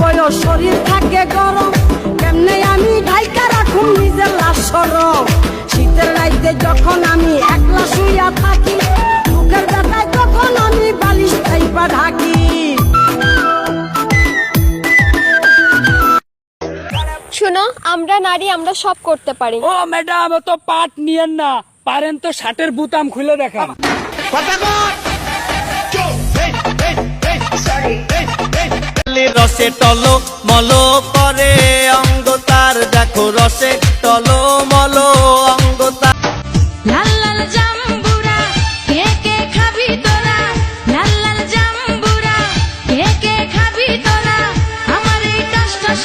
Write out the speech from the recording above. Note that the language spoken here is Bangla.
বয়স শরীর থাকে গরম, কেমনে আমি ঢাইকা রাখুম নিজের লাশ সরম। শীতের রাইতে যখন আমি একলা শুইয়া থাকি, বুকের ব্যথায় তখন আমি বালিশ টাইপা ঢাকি। শুনো, আমরা নারী, আমরা সব করতে পারি। ও ম্যাডাম, তো পাট নিয়েন না, পারেন তো শার্টের বুতাম খুলে দেখান। রসে টলো মলো করে অঙ্গ তার, দেখো রসে টলো মলো অঙ্গ তার। লাল লাল জাম্বুরা কে কে খাবি তোরা, লাল লাল জাম্বুরা কে কে খাবি তোরা, আমার এই টস টস